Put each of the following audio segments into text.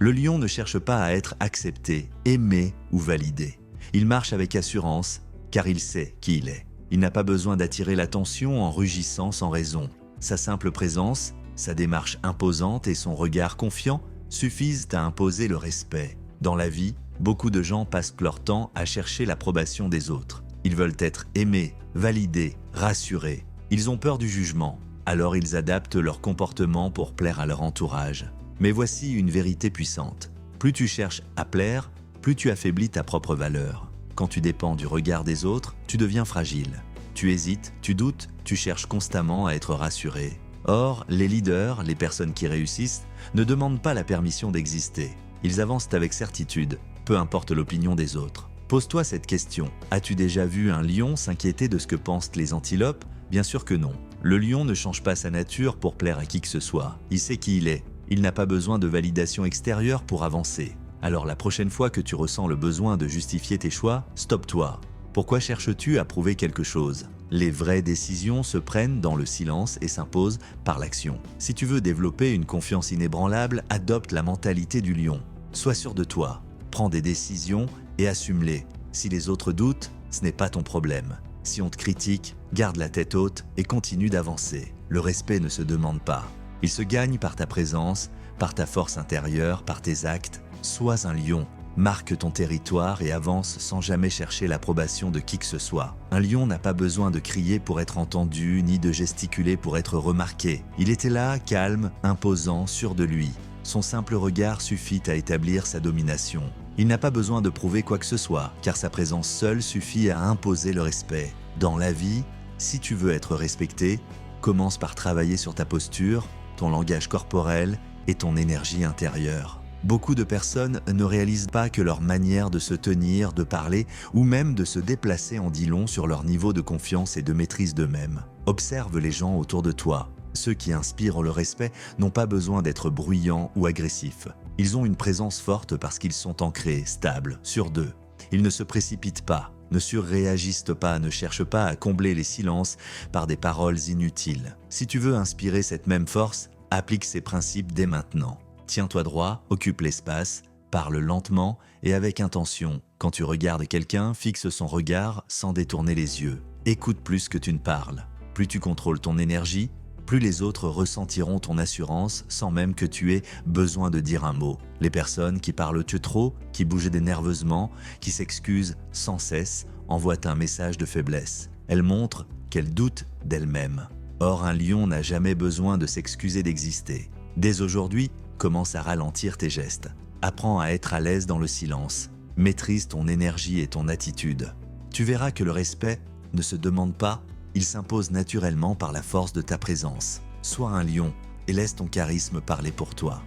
Le lion ne cherche pas à être accepté, aimé ou validé. Il marche avec assurance, car il sait qui il est. Il n'a pas besoin d'attirer l'attention en rugissant sans raison. Sa simple présence, sa démarche imposante et son regard confiant suffisent à imposer le respect. Dans la vie, beaucoup de gens passent leur temps à chercher l'approbation des autres. Ils veulent être aimés, validés, rassurés. Ils ont peur du jugement, alors ils adaptent leur comportement pour plaire à leur entourage. Mais voici une vérité puissante. Plus tu cherches à plaire, plus tu affaiblis ta propre valeur. Quand tu dépends du regard des autres, tu deviens fragile. Tu hésites, tu doutes, tu cherches constamment à être rassuré. Or, les leaders, les personnes qui réussissent, ne demandent pas la permission d'exister. Ils avancent avec certitude, peu importe l'opinion des autres. Pose-toi cette question. As-tu déjà vu un lion s'inquiéter de ce que pensent les antilopes? Bien sûr que non. Le lion ne change pas sa nature pour plaire à qui que ce soit. Il sait qui il est. Il n'a pas besoin de validation extérieure pour avancer. Alors la prochaine fois que tu ressens le besoin de justifier tes choix, stoppe-toi. Pourquoi cherches-tu à prouver quelque chose? Les vraies décisions se prennent dans le silence et s'imposent par l'action. Si tu veux développer une confiance inébranlable, adopte la mentalité du lion. Sois sûr de toi, prends des décisions et assume-les. Si les autres doutent, ce n'est pas ton problème. Si on te critique, garde la tête haute et continue d'avancer. Le respect ne se demande pas. Il se gagne par ta présence, par ta force intérieure, par tes actes. Sois un lion. Marque ton territoire et avance sans jamais chercher l'approbation de qui que ce soit. Un lion n'a pas besoin de crier pour être entendu, ni de gesticuler pour être remarqué. Il était là, calme, imposant, sûr de lui. Son simple regard suffit à établir sa domination. Il n'a pas besoin de prouver quoi que ce soit, car sa présence seule suffit à imposer le respect. Dans la vie, si tu veux être respecté, commence par travailler sur ta posture, ton langage corporel et ton énergie intérieure. Beaucoup de personnes ne réalisent pas que leur manière de se tenir, de parler ou même de se déplacer en dit long sur leur niveau de confiance et de maîtrise d'eux-mêmes. Observe les gens autour de toi. Ceux qui inspirent le respect n'ont pas besoin d'être bruyants ou agressifs. Ils ont une présence forte parce qu'ils sont ancrés, stables, sûrs d'eux. Ils ne se précipitent pas, ne surréagissent pas, ne cherchent pas à combler les silences par des paroles inutiles. Si tu veux inspirer cette même force, applique ces principes dès maintenant. Tiens-toi droit, occupe l'espace, parle lentement et avec intention. Quand tu regardes quelqu'un, fixe son regard sans détourner les yeux. Écoute plus que tu ne parles. Plus tu contrôles ton énergie, plus les autres ressentiront ton assurance sans même que tu aies besoin de dire un mot. Les personnes qui parlent trop, qui bougent nerveusement, qui s'excusent sans cesse, envoient un message de faiblesse. Elles montrent qu'elles doutent d'elles-mêmes. Or, un lion n'a jamais besoin de s'excuser d'exister. Dès aujourd'hui, commence à ralentir tes gestes. Apprends à être à l'aise dans le silence. Maîtrise ton énergie et ton attitude. Tu verras que le respect ne se demande pas, il s'impose naturellement par la force de ta présence. Sois un lion et laisse ton charisme parler pour toi.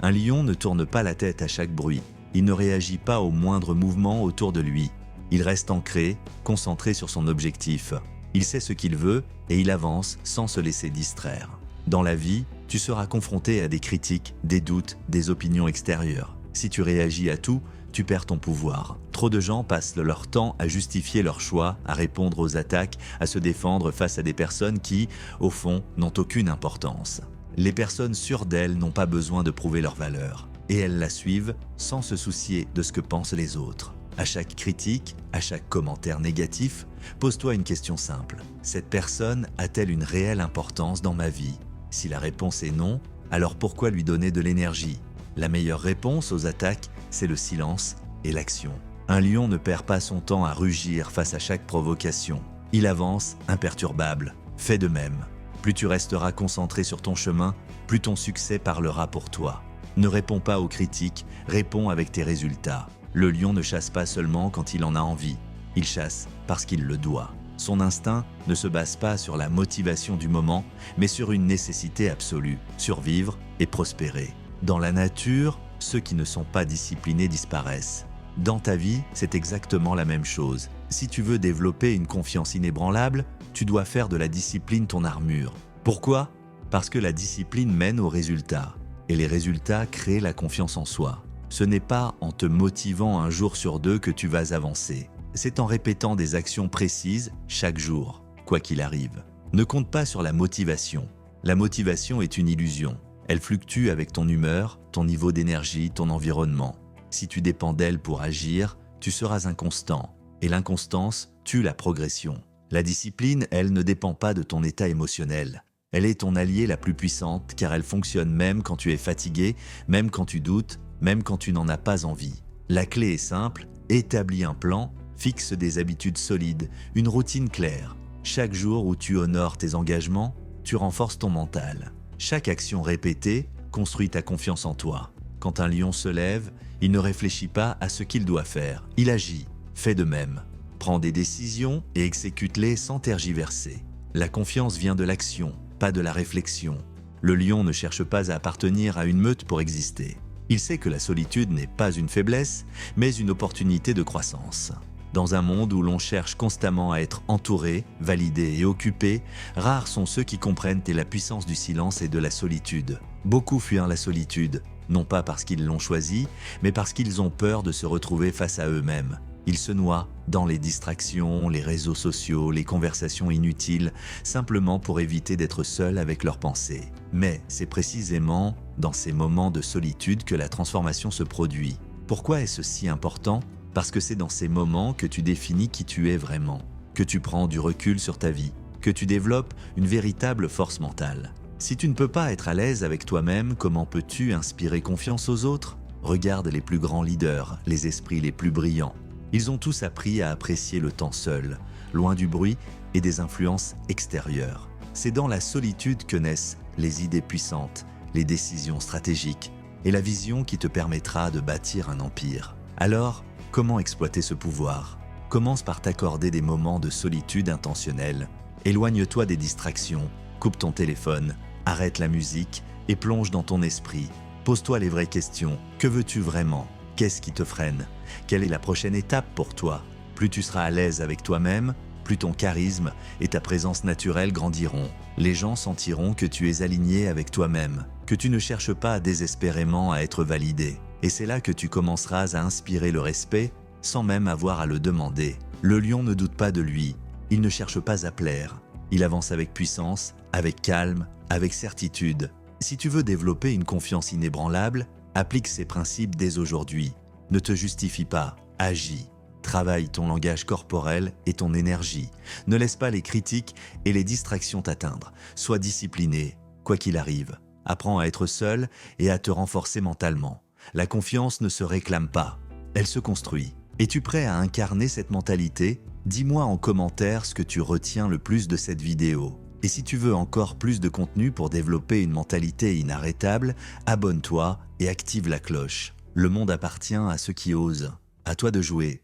Un lion ne tourne pas la tête à chaque bruit. Il ne réagit pas au moindre mouvement autour de lui. Il reste ancré, concentré sur son objectif. Il sait ce qu'il veut et il avance sans se laisser distraire. Dans la vie, tu seras confronté à des critiques, des doutes, des opinions extérieures. Si tu réagis à tout, tu perds ton pouvoir. Trop de gens passent leur temps à justifier leurs choix, à répondre aux attaques, à se défendre face à des personnes qui, au fond, n'ont aucune importance. Les personnes sûres d'elles n'ont pas besoin de prouver leur valeur, et elles la suivent sans se soucier de ce que pensent les autres. À chaque critique, à chaque commentaire négatif, pose-toi une question simple. Cette personne a-t-elle une réelle importance dans ma vie ? Si la réponse est non, alors pourquoi lui donner de l'énergie? La meilleure réponse aux attaques, c'est le silence et l'action. Un lion ne perd pas son temps à rugir face à chaque provocation. Il avance imperturbable. Fais de même. Plus tu resteras concentré sur ton chemin, plus ton succès parlera pour toi. Ne réponds pas aux critiques, réponds avec tes résultats. Le lion ne chasse pas seulement quand il en a envie. Il chasse parce qu'il le doit. Son instinct ne se base pas sur la motivation du moment, mais sur une nécessité absolue, survivre et prospérer. Dans la nature, ceux qui ne sont pas disciplinés disparaissent. Dans ta vie, c'est exactement la même chose. Si tu veux développer une confiance inébranlable, tu dois faire de la discipline ton armure. Pourquoi? Parce que la discipline mène aux résultats, et les résultats créent la confiance en soi. Ce n'est pas en te motivant un jour sur deux que tu vas avancer. C'est en répétant des actions précises chaque jour, quoi qu'il arrive. Ne compte pas sur la motivation. La motivation est une illusion. Elle fluctue avec ton humeur, ton niveau d'énergie, ton environnement. Si tu dépends d'elle pour agir, tu seras inconstant. Et l'inconstance tue la progression. La discipline, elle, ne dépend pas de ton état émotionnel. Elle est ton alliée la plus puissante car elle fonctionne même quand tu es fatigué, même quand tu doutes, même quand tu n'en as pas envie. La clé est simple, établis un plan, fixe des habitudes solides, une routine claire. Chaque jour où tu honores tes engagements, tu renforces ton mental. Chaque action répétée construit ta confiance en toi. Quand un lion se lève, il ne réfléchit pas à ce qu'il doit faire. Il agit, fait de même. Prends des décisions et exécute-les sans tergiverser. La confiance vient de l'action, pas de la réflexion. Le lion ne cherche pas à appartenir à une meute pour exister. Il sait que la solitude n'est pas une faiblesse, mais une opportunité de croissance. Dans un monde où l'on cherche constamment à être entouré, validé et occupé, rares sont ceux qui comprennent la puissance du silence et de la solitude. Beaucoup fuient la solitude, non pas parce qu'ils l'ont choisie, mais parce qu'ils ont peur de se retrouver face à eux-mêmes. Ils se noient dans les distractions, les réseaux sociaux, les conversations inutiles, simplement pour éviter d'être seuls avec leurs pensées. Mais c'est précisément dans ces moments de solitude que la transformation se produit. Pourquoi est-ce si important ? Parce que c'est dans ces moments que tu définis qui tu es vraiment, que tu prends du recul sur ta vie, que tu développes une véritable force mentale. Si tu ne peux pas être à l'aise avec toi-même, comment peux-tu inspirer confiance aux autres ? Regarde les plus grands leaders, les esprits les plus brillants. Ils ont tous appris à apprécier le temps seul, loin du bruit et des influences extérieures. C'est dans la solitude que naissent les idées puissantes, les décisions stratégiques et la vision qui te permettra de bâtir un empire. Alors, comment exploiter ce pouvoir ? Commence par t'accorder des moments de solitude intentionnelle. Éloigne-toi des distractions, coupe ton téléphone, arrête la musique et plonge dans ton esprit. Pose-toi les vraies questions. Que veux-tu vraiment ? Qu'est-ce qui te freine ? Quelle est la prochaine étape pour toi ? Plus tu seras à l'aise avec toi-même, plus ton charisme et ta présence naturelle grandiront. Les gens sentiront que tu es aligné avec toi-même, que tu ne cherches pas désespérément à être validé. Et c'est là que tu commenceras à inspirer le respect sans même avoir à le demander. Le lion ne doute pas de lui, il ne cherche pas à plaire. Il avance avec puissance, avec calme, avec certitude. Si tu veux développer une confiance inébranlable, applique ces principes dès aujourd'hui. Ne te justifie pas, agis. Travaille ton langage corporel et ton énergie. Ne laisse pas les critiques et les distractions t'atteindre. Sois discipliné, quoi qu'il arrive. Apprends à être seul et à te renforcer mentalement. La confiance ne se réclame pas, elle se construit. Es-tu prêt à incarner cette mentalité ? Dis-moi en commentaire ce que tu retiens le plus de cette vidéo. Et si tu veux encore plus de contenu pour développer une mentalité inarrêtable, abonne-toi et active la cloche. Le monde appartient à ceux qui osent. À toi de jouer.